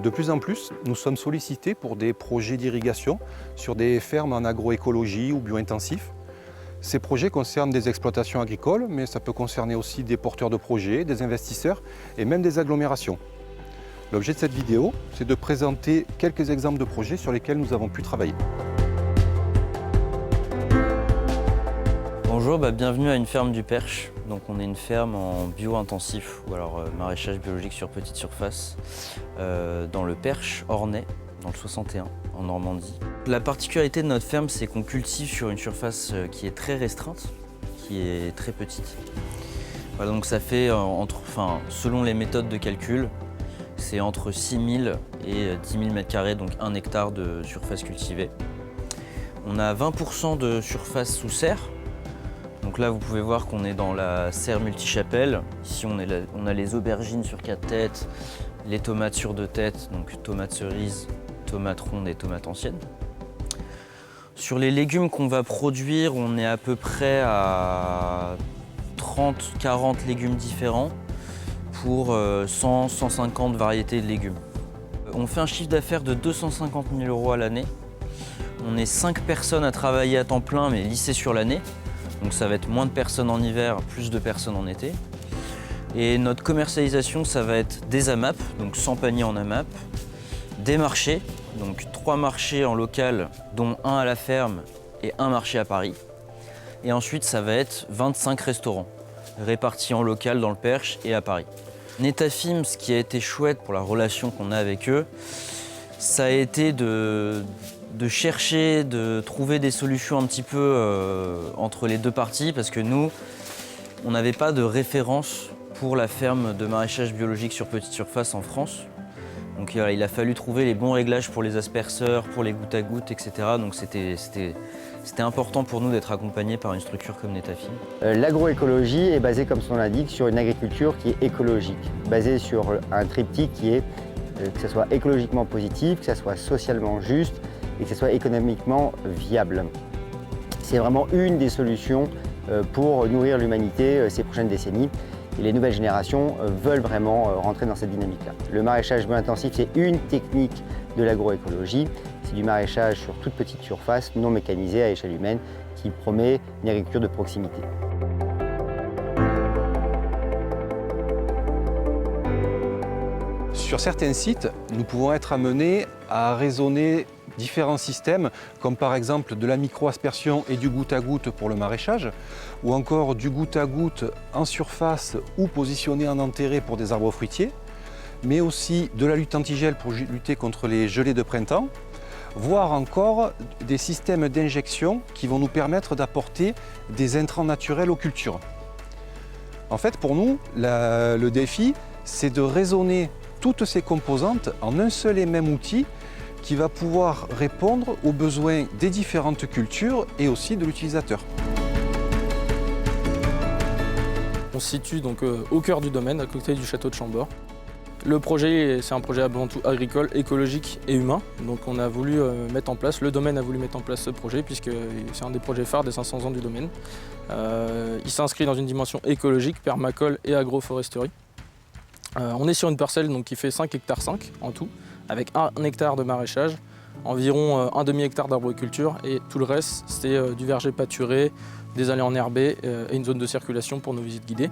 De plus en plus, nous sommes sollicités pour des projets d'irrigation sur des fermes en agroécologie ou bio-intensif. Ces projets concernent des exploitations agricoles, mais ça peut concerner aussi des porteurs de projets, des investisseurs et même des agglomérations. L'objet de cette vidéo, c'est de présenter quelques exemples de projets sur lesquels nous avons pu travailler. Bonjour, bienvenue à une ferme du Perche. Donc on est une ferme en bio-intensif ou alors maraîchage biologique sur petite surface dans le Perche ornais, dans le 61 en Normandie. La particularité de notre ferme, c'est qu'on cultive sur une surface qui est très restreinte, qui est très petite. Voilà, donc ça fait selon les méthodes de calcul, c'est entre 6 000 et 10 000 m², donc 1 hectare de surface cultivée. On a 20% de surface sous serre. Donc là, vous pouvez voir qu'on est dans la serre multichapelle. Ici, on a les aubergines sur 4 têtes, les tomates sur 2 têtes, donc tomates cerises, tomates rondes et tomates anciennes. Sur les légumes qu'on va produire, on est à peu près à 30-40 légumes différents pour 100-150 variétés de légumes. On fait un chiffre d'affaires de 250 000 € à l'année. On est 5 personnes à travailler à temps plein, mais lissées sur l'année. Donc ça va être moins de personnes en hiver, plus de personnes en été. Et notre commercialisation, ça va être des AMAP, donc 100 paniers en AMAP, des marchés, donc 3 marchés en local, dont un à la ferme et un marché à Paris. Et ensuite, ça va être 25 restaurants, répartis en local dans le Perche et à Paris. Netafim, ce qui a été chouette pour la relation qu'on a avec eux, ça a été de chercher, de trouver des solutions un petit peu entre les deux parties, parce que nous, on n'avait pas de référence pour la ferme de maraîchage biologique sur petite surface en France. Donc il a fallu trouver les bons réglages pour les asperceurs, pour les gouttes à gouttes, etc. Donc c'était important pour nous d'être accompagnés par une structure comme Netafim. L'agroécologie est basée, comme son nom l'indique, sur une agriculture qui est écologique, basée sur un triptyque qui est que ce soit écologiquement positif, que ce soit socialement juste et que ce soit économiquement viable. C'est vraiment une des solutions pour nourrir l'humanité ces prochaines décennies. Et les nouvelles générations veulent vraiment rentrer dans cette dynamique-là. Le maraîchage bio-intensif, c'est une technique de l'agroécologie. C'est du maraîchage sur toute petite surface, non mécanisé à échelle humaine, qui promet une agriculture de proximité. Sur certains sites, nous pouvons être amenés à raisonner différents systèmes, comme par exemple de la micro-aspersion et du goutte à goutte pour le maraîchage, ou encore du goutte à goutte en surface ou positionné en enterré pour des arbres fruitiers, mais aussi de la lutte antigel pour lutter contre les gelées de printemps, voire encore des systèmes d'injection qui vont nous permettre d'apporter des intrants naturels aux cultures. En fait, pour nous, le défi, c'est de raisonner toutes ces composantes en un seul et même outil qui va pouvoir répondre aux besoins des différentes cultures et aussi de l'utilisateur. On se situe donc au cœur du domaine, à côté du château de Chambord. Le projet, c'est un projet avant tout agricole, écologique et humain. Donc on a voulu mettre en place, le domaine a voulu mettre en place ce projet puisque c'est un des projets phares des 500 ans du domaine. Il s'inscrit dans une dimension écologique, permacole et agroforesterie. On est sur une parcelle donc, qui fait 5,5 hectares en tout, avec 1 hectare de maraîchage, environ un demi-hectare d'arboriculture et tout le reste c'est du verger pâturé, des allées enherbées et une zone de circulation pour nos visites guidées.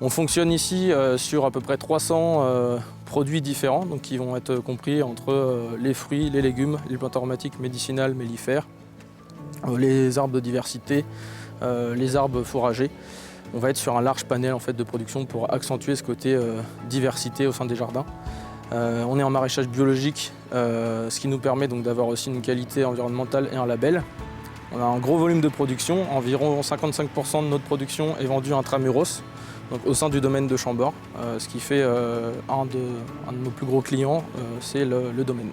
On fonctionne ici sur à peu près 300 produits différents donc, qui vont être compris entre les fruits, les légumes, les plantes aromatiques, médicinales, mellifères, les arbres de diversité, les arbres fourragers. On va être sur un large panel en fait, de production pour accentuer ce côté diversité au sein des jardins. On est en maraîchage biologique, ce qui nous permet d'avoir aussi une qualité environnementale et un label. On a un gros volume de production, environ 55% de notre production est vendue intramuros, donc au sein du domaine de Chambord, ce qui fait un de nos plus gros clients, c'est le domaine.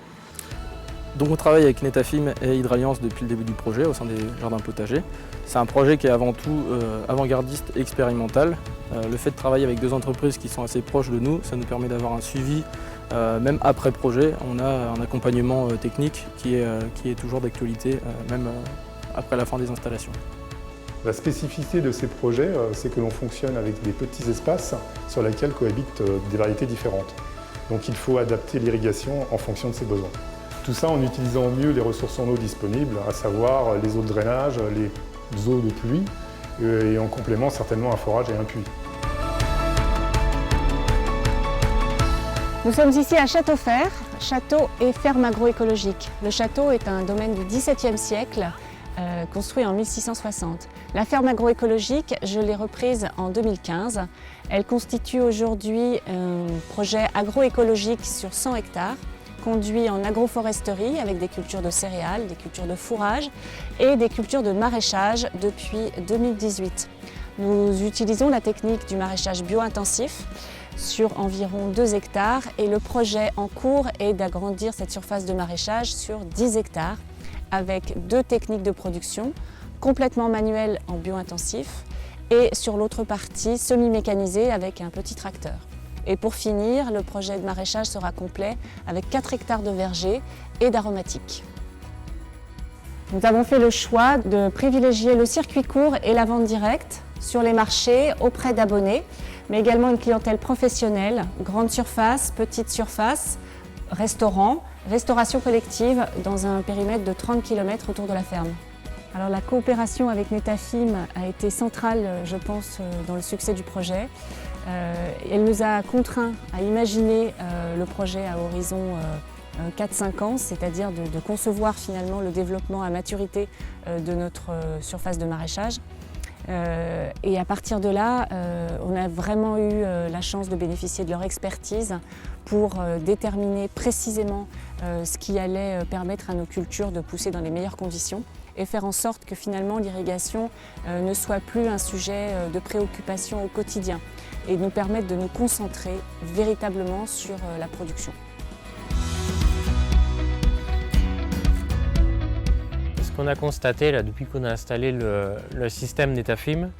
Donc on travaille avec Netafim et Hydraliance depuis le début du projet au sein des jardins potagers. C'est un projet qui est avant tout avant-gardiste et expérimental. Le fait de travailler avec deux entreprises qui sont assez proches de nous, ça nous permet d'avoir un suivi même après projet. On a un accompagnement technique qui est toujours d'actualité, même après la fin des installations. La spécificité de ces projets, c'est que l'on fonctionne avec des petits espaces sur lesquels cohabitent des variétés différentes. Donc il faut adapter l'irrigation en fonction de ses besoins. Tout ça en utilisant au mieux les ressources en eau disponibles, à savoir les eaux de drainage, les eaux de pluie, et en complément certainement un forage et un puits. Nous sommes ici à Châteaufers, château et ferme agroécologique. Le château est un domaine du XVIIe siècle, construit en 1660. La ferme agroécologique, je l'ai reprise en 2015. Elle constitue aujourd'hui un projet agroécologique sur 100 hectares, conduit en agroforesterie avec des cultures de céréales, des cultures de fourrage et des cultures de maraîchage depuis 2018. Nous utilisons la technique du maraîchage bio-intensif sur environ 2 hectares et le projet en cours est d'agrandir cette surface de maraîchage sur 10 hectares avec 2 techniques de production complètement manuelles en bio-intensif et sur l'autre partie semi-mécanisée avec un petit tracteur. Et pour finir, le projet de maraîchage sera complet avec 4 hectares de vergers et d'aromatiques. Nous avons fait le choix de privilégier le circuit court et la vente directe sur les marchés auprès d'abonnés, mais également une clientèle professionnelle, grande surface, petite surface, restaurant, restauration collective dans un périmètre de 30 km autour de la ferme. Alors la coopération avec Netafim a été centrale, je pense, dans le succès du projet. Elle nous a contraints à imaginer le projet à horizon 4-5 ans, c'est-à-dire de concevoir finalement le développement à maturité de notre surface de maraîchage. Et à partir de là, on a vraiment eu la chance de bénéficier de leur expertise pour déterminer précisément ce qui allait permettre à nos cultures de pousser dans les meilleures conditions et faire en sorte que finalement l'irrigation ne soit plus un sujet de préoccupation au quotidien et nous permettre de nous concentrer véritablement sur la production. Ce qu'on a constaté là, depuis qu'on a installé le système Netafim,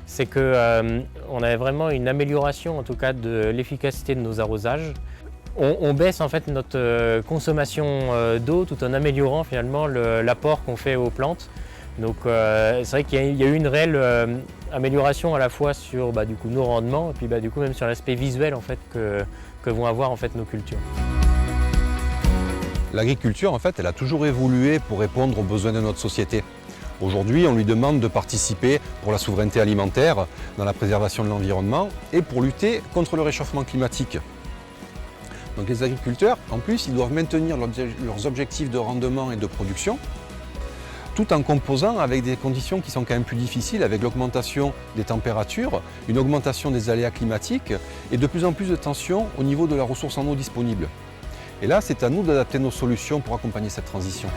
c'est qu'on avait vraiment une amélioration en tout cas de l'efficacité de nos arrosages. On baisse en fait notre consommation d'eau tout en améliorant finalement l'apport qu'on fait aux plantes. Donc c'est vrai qu'il y a eu une réelle amélioration à la fois sur du coup, nos rendements et puis du coup même sur l'aspect visuel en fait, que vont avoir en fait, nos cultures. L'agriculture, en fait, elle a toujours évolué pour répondre aux besoins de notre société. Aujourd'hui, on lui demande de participer pour la souveraineté alimentaire, dans la préservation de l'environnement et pour lutter contre le réchauffement climatique. Donc les agriculteurs, en plus, ils doivent maintenir leurs objectifs de rendement et de production, tout en composant avec des conditions qui sont quand même plus difficiles, avec l'augmentation des températures, une augmentation des aléas climatiques et de plus en plus de tensions au niveau de la ressource en eau disponible. Et là, c'est à nous d'adapter nos solutions pour accompagner cette transition.